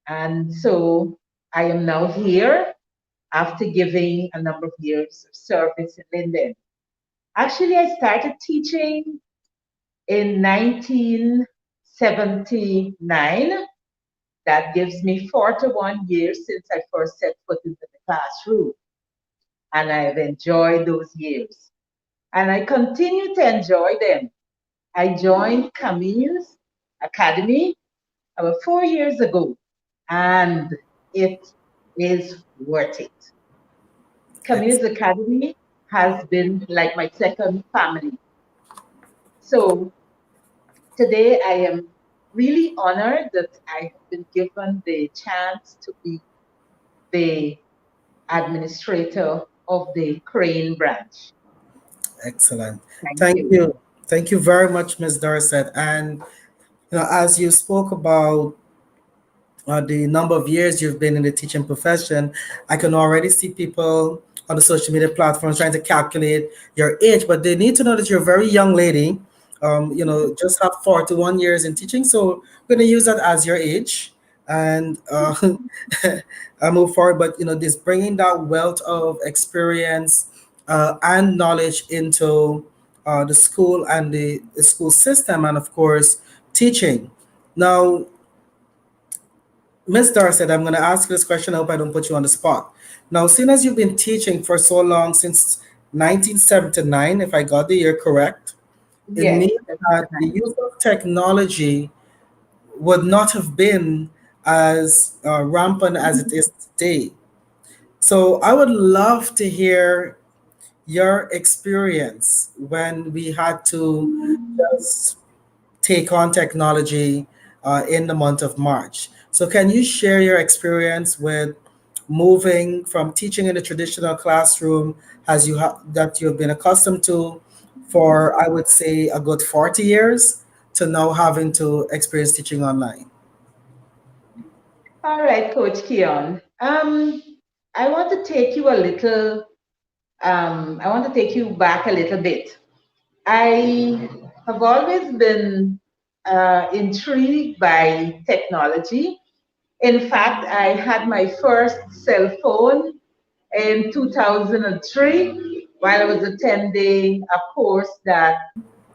and so I am now here after giving a number of years of service in Linden. Actually, I started teaching in 1979. That gives me 41 years since I first set foot into the classroom. And I've enjoyed those years. And I continue to enjoy them. I joined Camille's Academy about 4 years ago, and it is worth it. Camille's Academy has been like my second family. So today I am really honored that I have been given the chance to be the administrator of the Crane branch. Excellent. Thank Thank you. you. Thank you very much, Ms. Dorset. And as you spoke about the number of years you've been in the teaching profession, I can already see people on the social media platforms trying to calculate your age, but they need to know that you're a very young lady. Just have 41 years in teaching, so we're going to use that as your age, and I move forward. But this bringing that wealth of experience and knowledge into the school and the school system, and of course, teaching. Now, Ms. Darcy, I'm going to ask you this question. I hope I don't put you on the spot. Now, seeing as you've been teaching for so long, since 1979, if I got the year correct, it Yes, means that's that the right. use of technology would not have been as rampant as it is today. So I would love to hear your experience when we had to just take on technology in the month of March. So, can you share your experience with moving from teaching in the traditional classroom as that you've been accustomed to for, I would say, a good 40 years to now having to experience teaching online? All right, Coach Keon. I want to take you a little. I want to take you back a little bit. I have always been intrigued by technology. In fact, I had my first cell phone in 2003 while I was attending a course that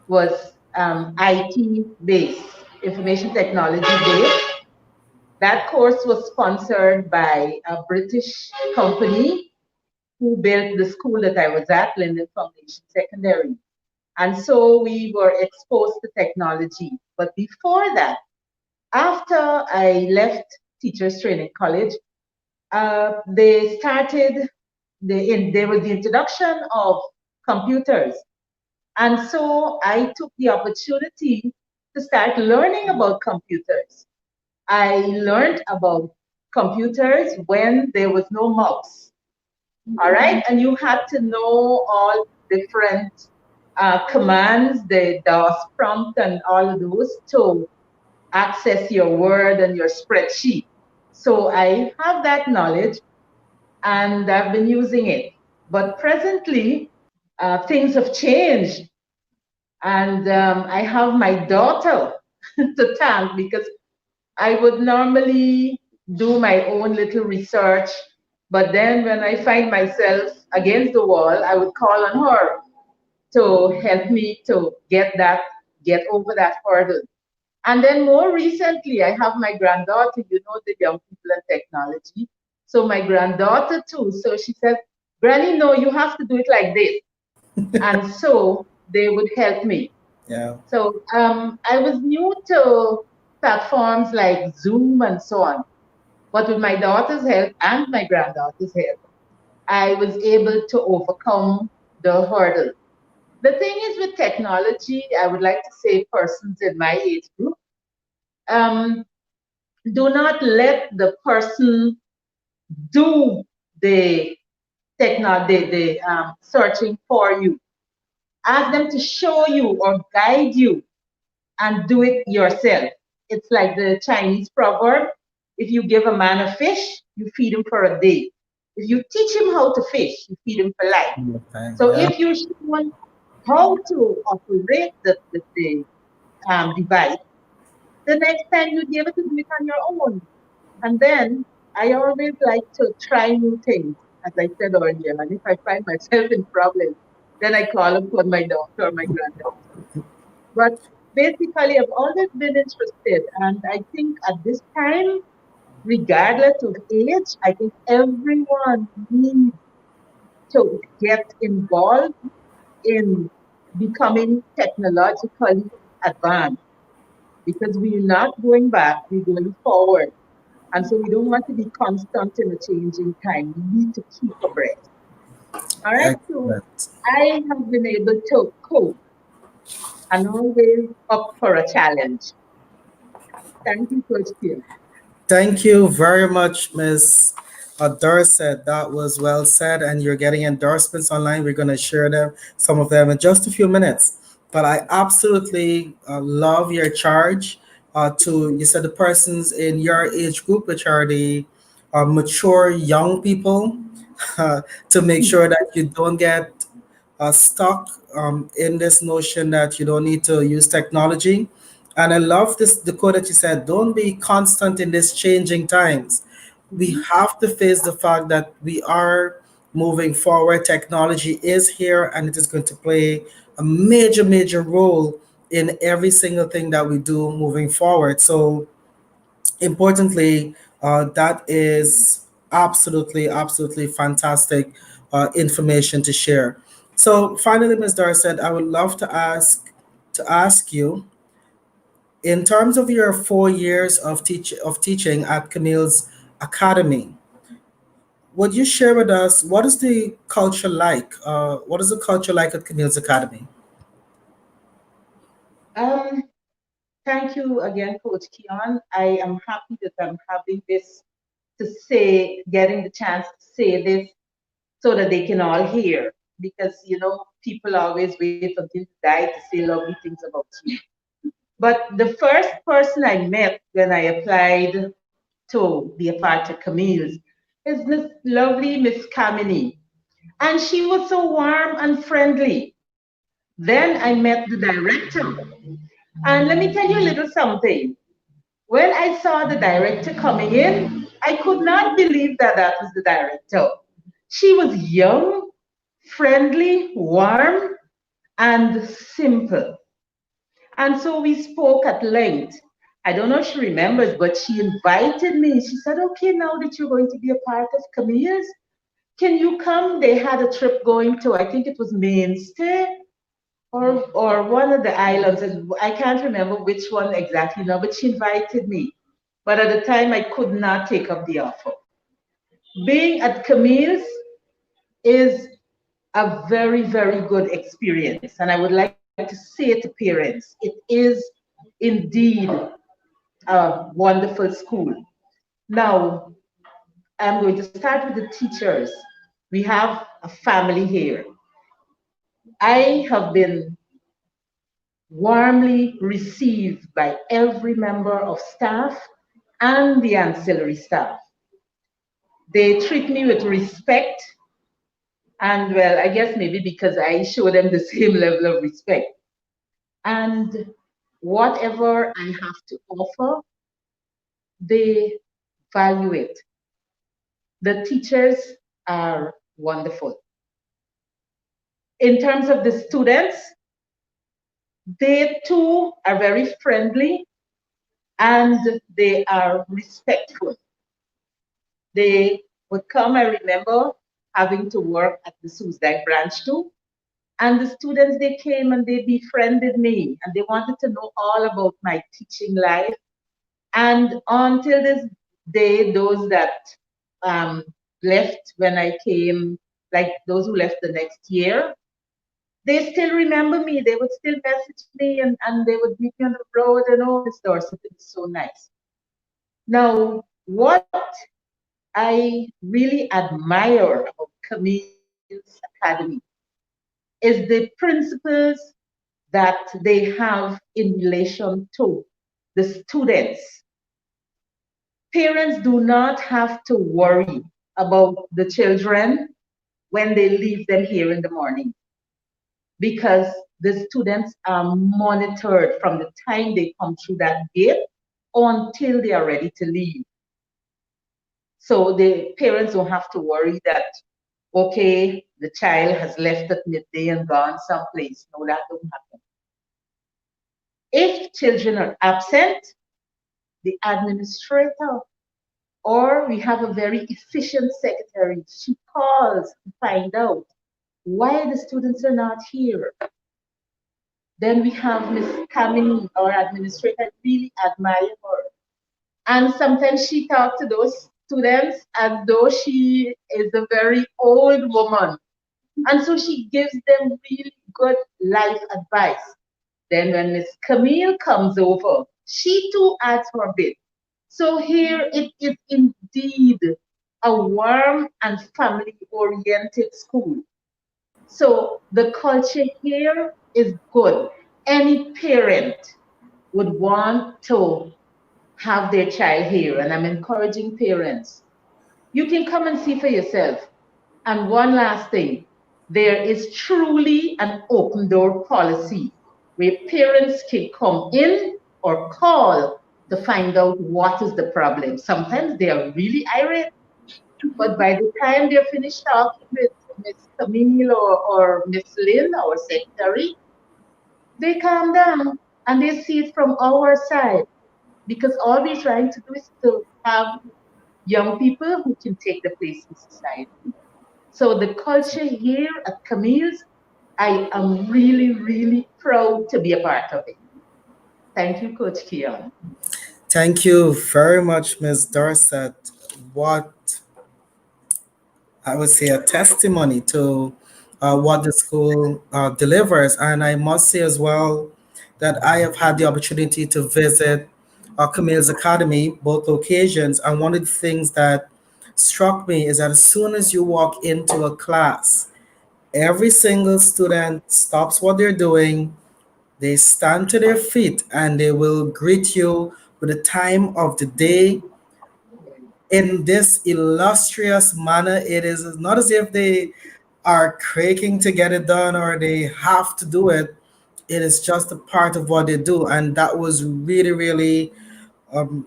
was IT based, information technology based. That course was sponsored by a British company who built the school that I was at, Linden Foundation Secondary. And so we were exposed to technology. But before that, after I left Teachers Training College, they started, there was the introduction of computers. And so I took the opportunity to start learning about computers. I learned about computers when there was no mouse. All right. And you had to know all different commands, the DOS prompt, and all of those to access your Word and your spreadsheet. So I have that knowledge and I've been using it. But presently, things have changed. And I have my daughter to thank because I would normally do my own little research, but then when I find myself against the wall, I would call on her to help me to get over that hurdle. And then more recently, I have my granddaughter, you know, the young people and technology. So my granddaughter too. So she said, Granny, no, you have to do it like this. And so they would help me. Yeah. So I was new to platforms like Zoom and so on. But with my daughter's help and my granddaughter's help, I was able to overcome the hurdle. The thing is with technology, I would like to say persons in my age group, um, do not let the person do the the searching for you. Ask them to show you or guide you and do it yourself. It's like the Chinese proverb, if you give a man a fish, you feed him for a day. If you teach him how to fish, you feed him for life. Okay. So Yeah. if you show him how to operate the device, the next time you'll be able to do it on your own. And then I always like to try new things, as I said earlier. And if I find myself in problems, then I call upon my doctor or my granddaughter. But basically, I've always been interested. And I think at this time, regardless of age, I think everyone needs to get involved in becoming technologically advanced because we're not going back, we're going forward. And so we don't want to be constant in a changing time. We need to keep abreast. All right. So Excellent. I have been able to cope and always up for a challenge. Thank you, Coach Kim. Thank you very much, Miss Dorset. That was well said, and you're getting endorsements online. We're going to share them, some of them, in just a few minutes. But I absolutely love your charge to, you said, the persons in your age group, which are the mature young people, to make sure that you don't get stuck in this notion that you don't need to use technology. And I love this the quote that you said, don't be constant in these changing times. We Mhm. have to face the fact that we are moving forward. Technology is here and it is going to play a major, major role in every single thing that we do moving forward. So importantly, that is absolutely, absolutely fantastic information to share. So finally, Ms. Darcet, I would love to ask you, in terms of your 4 years of teaching at Camille's Academy, would you share with us what is the culture like? What is the culture like at Camille's Academy? Um, Thank you again, Coach Keon. I am happy that I'm having this to say, getting the chance to say this so that they can all hear. Because, you know, people always wait until you die to say lovely things about you. But the first person I met when I applied to be a part of Camille's is Miss lovely Miss Camille. And she was so warm and friendly. Then I met the director. And let me tell you a little something. When I saw the director coming in, I could not believe that that was the director. She was young, friendly, warm, and simple. And so we spoke at length. I don't know if she remembers, but she invited me. She said, okay, now that you're going to be a part of Camille's, can you come? They had a trip going to, I think it was Mainstay or one of the islands. And I can't remember which one exactly now, but she invited me. But at the time, I could not take up the offer. Being at Camille's is a very, very good experience. And I would like to say to parents, it is indeed a wonderful school. Now, I'm going to start with the teachers. We have a family here. I have been warmly received by every member of staff and the ancillary staff. They treat me with respect, and well, I guess maybe because I show them the same level of respect. And whatever I have to offer, they value it. The teachers are wonderful. In terms of the students, they too are very friendly and they are respectful. They would come, I remember having to work at the Soesdijk branch too. And the students, they came and they befriended me and they wanted to know all about my teaching life. And until this day, those that left when I came, like those who left the next year, they still remember me. They would still message me and they would meet me on the road and oh, Miss Dorset, it's so nice. Now, what I really admire about Camille's Academy is the principles that they have in relation to the students. Parents do not have to worry about the children when they leave them here in the morning because the students are monitored from the time they come through that gate until they are ready to leave. So the parents don't have to worry that, okay, the child has left at midday and gone someplace. No, that don't happen. If children are absent, the administrator, or we have a very efficient secretary, she calls to find out why the students are not here. Then we have Miss Camille, our administrator. I really admire her. And sometimes she talks to those students as though she is a very old woman. And so she gives them really good life advice. Then when Miss Camille comes over, she too adds her bit. So here it is indeed a warm and family-oriented school. So the culture here is good. Any parent would want to have their child here, and I'm encouraging parents. You can come and see for yourself. And one last thing, there is truly an open door policy where parents can come in or call to find out what is the problem. Sometimes they are really irate, but by the time they're finished talking with Miss Camille or Miss Lynn, our secretary, they calm down and they see it from our side. Because all we're trying to do is to have young people who can take the place in society. So the culture here at Camille's, I am really, really proud to be a part of it. Thank you, Coach Keon. Thank you very much, Ms. Dorset. What I would say a testimony to what the school delivers. And I must say as well that I have had the opportunity to visit Camille's Academy, both occasions. And one of the things that struck me is that as soon as you walk into a class, every single student stops what they're doing, they stand to their feet, and they will greet you with the time of the day, in this illustrious manner. It is not as if they are craking to get it done or they have to do it. It is just a part of what they do. And that was really, really an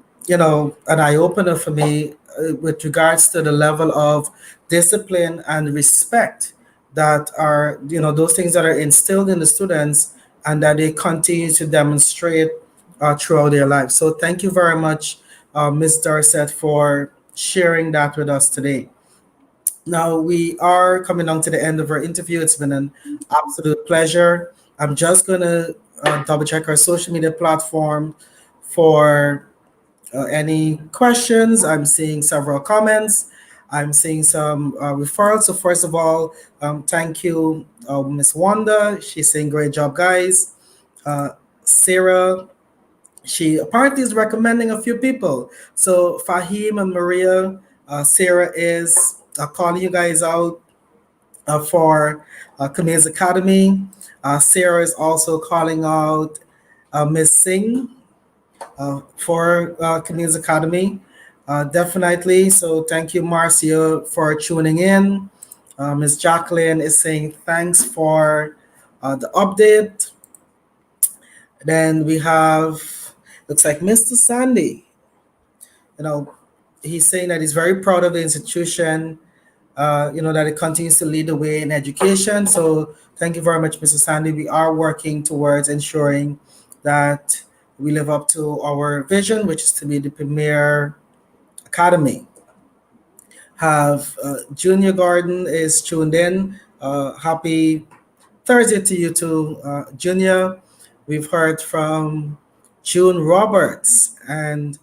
eye opener for me with regards to the level of discipline and respect that are, those things that are instilled in the students and that they continue to demonstrate throughout their lives. So thank you very much, Ms. Dorset, for sharing that with us today. Now we are coming down to the end of our interview. It's been an absolute pleasure. I'm just going to double check our social media platform for any questions. I'm seeing several comments. I'm seeing some referrals. So first of all, thank you, Miss Wanda. She's saying great job, guys. Sarah, she apparently is recommending a few people. So Fahim and Maria, Sarah is calling you guys out for Camille's Academy. Sarah is also calling out Miss Singh for Camille's Academy. Definitely. So thank you, Marcia, for tuning in. Ms. Jacqueline is saying thanks for the update. Then we have, looks like Mr. Sandy. You know, he's saying that he's very proud of the institution, that it continues to lead the way in education. So thank you very much, Mr. Sandy. We are working towards ensuring that we live up to our vision, which is to be the premier academy. Have Junior Garden is tuned in. Happy Thursday to you too, Junior. We've heard from June Roberts, and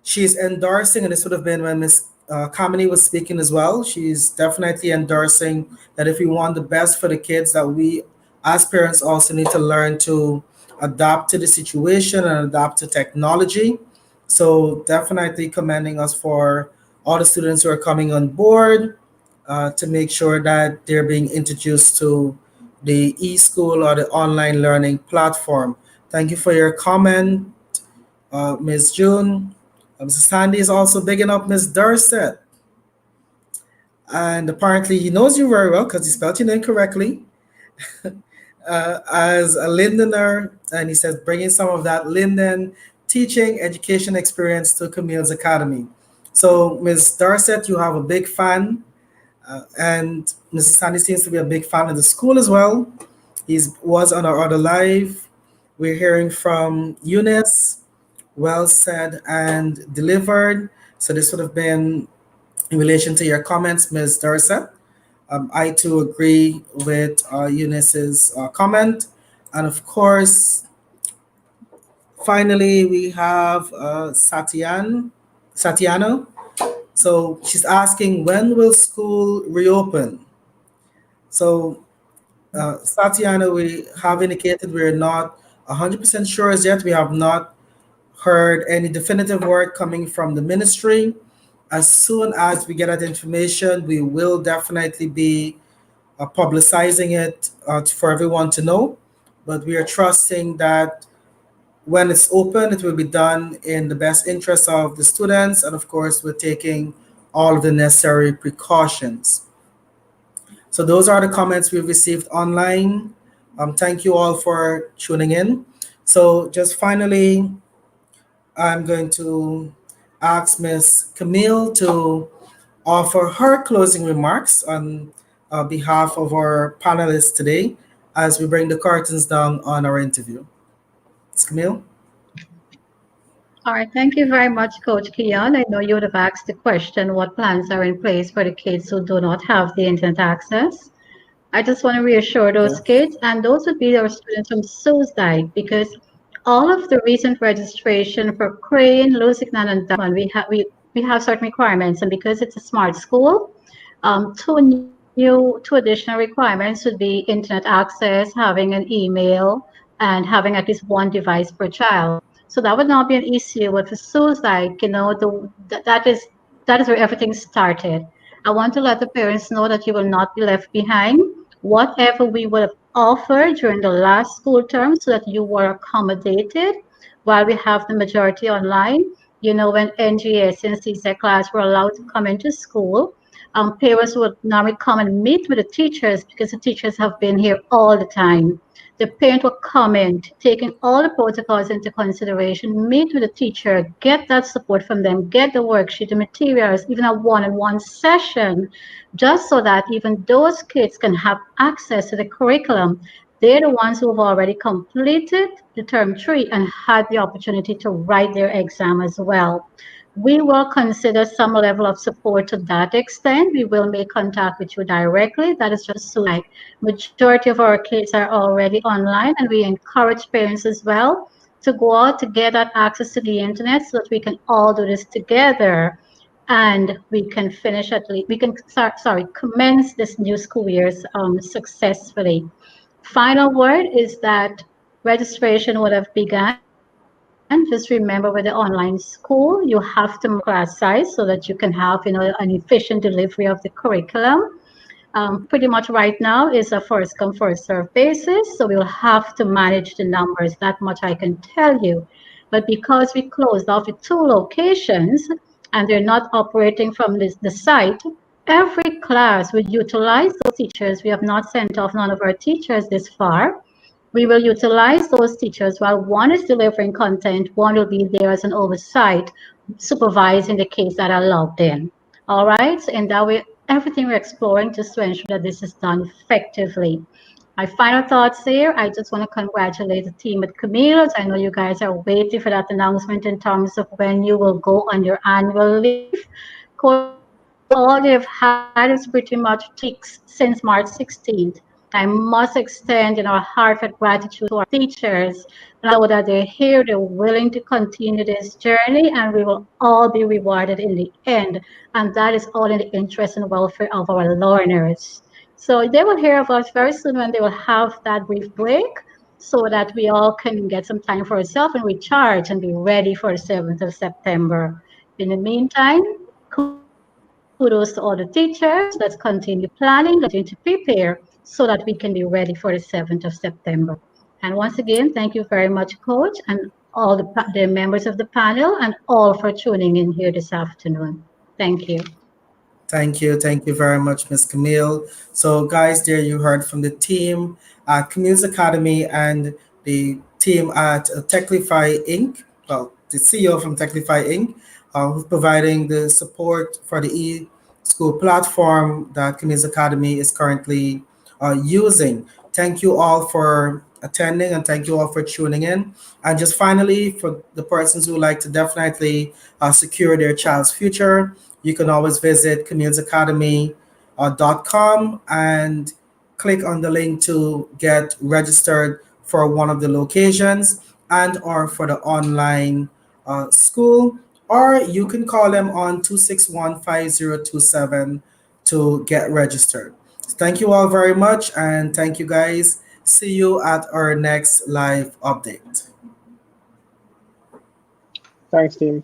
she's endorsing, and this would have been when Miss Kamini was speaking as well. She's definitely endorsing that if we want the best for the kids, that we as parents also need to learn to adapt to the situation and adapt to technology. So definitely commending us for all the students who are coming on board to make sure that they're being introduced to the e-school or the online learning platform. Thank you for your comment, Ms. June. Mr. Sandy is also bigging up Miss Dorset. And apparently he knows you very well because he spelled your name correctly as a Lindener. And he says, bringing some of that Linden teaching education experience to Camille's Academy. So, Ms. Dorset, you have a big fan. And Mr. Sandy seems to be a big fan of the school as well. He was on our other live. We're hearing from Eunice. Well said and delivered. So this would have been in relation to your comments, Ms. Dorset. I too agree with Eunice's comment. And of course, finally, we have Satiana. So she's asking, when will school reopen? So Satiana, we have indicated we're not 100% sure as yet. We have not heard any definitive word coming from the ministry. As soon as we get that information, we will definitely be publicizing it for everyone to know. But we are trusting that when it's open, it will be done in the best interest of the students. And of course, we're taking all of the necessary precautions. So those are the comments we've received online. Thank you all for tuning in. So just finally, I'm going to ask Ms. Camille to offer her closing remarks on behalf of our panelists today as we bring the curtains down on our interview. Ms. Camille? All right, thank you very much, Coach Keon. I know you would have asked the question, what plans are in place for the kids who do not have the internet access? I just want to reassure Yeah. those kids, and those would be our students from SUSDI, because all of the recent registration for Crane, Lusignan, and Diamond, we have certain requirements, and because it's a smart school, two additional requirements would be internet access, having an email, and having at least one device per child. So that would not be an issue. But for schools, like that is where everything started. I want to let the parents know that you will not be left behind. Whatever we would have offered during the last school term, so that you were accommodated while we have the majority online, When NGS and CSEC class were allowed to come into school, parents would normally come and meet with the teachers because the teachers have been here all the time. The parent will come in, taking all the protocols into consideration, meet with the teacher, get that support from them, get the worksheet, the materials, even a one-on-one session, just so that even those kids can have access to the curriculum. They're the ones who have already completed the term 3 and had the opportunity to write their exam as well. We will consider some level of support to that extent. We will make contact with you directly. That is just so like majority of our kids are already online, and we encourage parents as well to go out to get that access to the internet so that we can all do this together and we can finish at least we can sorry commence this new school year successfully. Final word is that registration would have begun. Just remember, with the online school, you have to class size so that you can have, an efficient delivery of the curriculum. Pretty much right now is a first come first serve basis, so we'll have to manage the numbers. That much I can tell you. But because we closed off with 2 locations and they're not operating from the site, every class will utilize those teachers. We have not sent off none of our teachers this far. We will utilize those teachers while one is delivering content, one will be there as an oversight, supervising the kids that are logged in. All right, so in that way, everything we're exploring just to ensure that this is done effectively. My final thoughts here, I just want to congratulate the team at Camille. I know you guys are waiting for that announcement in terms of when you will go on your annual leave. Coach Camille, all they've had is pretty much 2 weeks since March 16th. I must extend, heartfelt gratitude to our teachers. Know that they're here, they're willing to continue this journey, and we will all be rewarded in the end. And that is all in the interest and welfare of our learners. So they will hear of us very soon when they will have that brief break so that we all can get some time for ourselves and recharge and be ready for the 7th of September. In the meantime, kudos to all the teachers. Let's continue planning, let's continue to prepare so that we can be ready for the 7th of September. And once again, thank you very much, Coach, and all the members of the panel, and all for tuning in here this afternoon. Thank you. Thank you very much, Miss Camille. So, guys, there you heard from the team at Camille's Academy and the team at Techlify Inc. Well, the CEO from Techlify Inc., who's providing the support for the e-school platform that Camille's Academy is currently using. Thank you all for attending and thank you all for tuning in. And just finally, for the persons who like to definitely secure their child's future, you can always visit communesacademy.com and click on the link to get registered for one of the locations and or for the online school, or you can call them on 261-5027 to get registered. Thank you all very much and thank you guys. See you at our next live update. Thanks, team.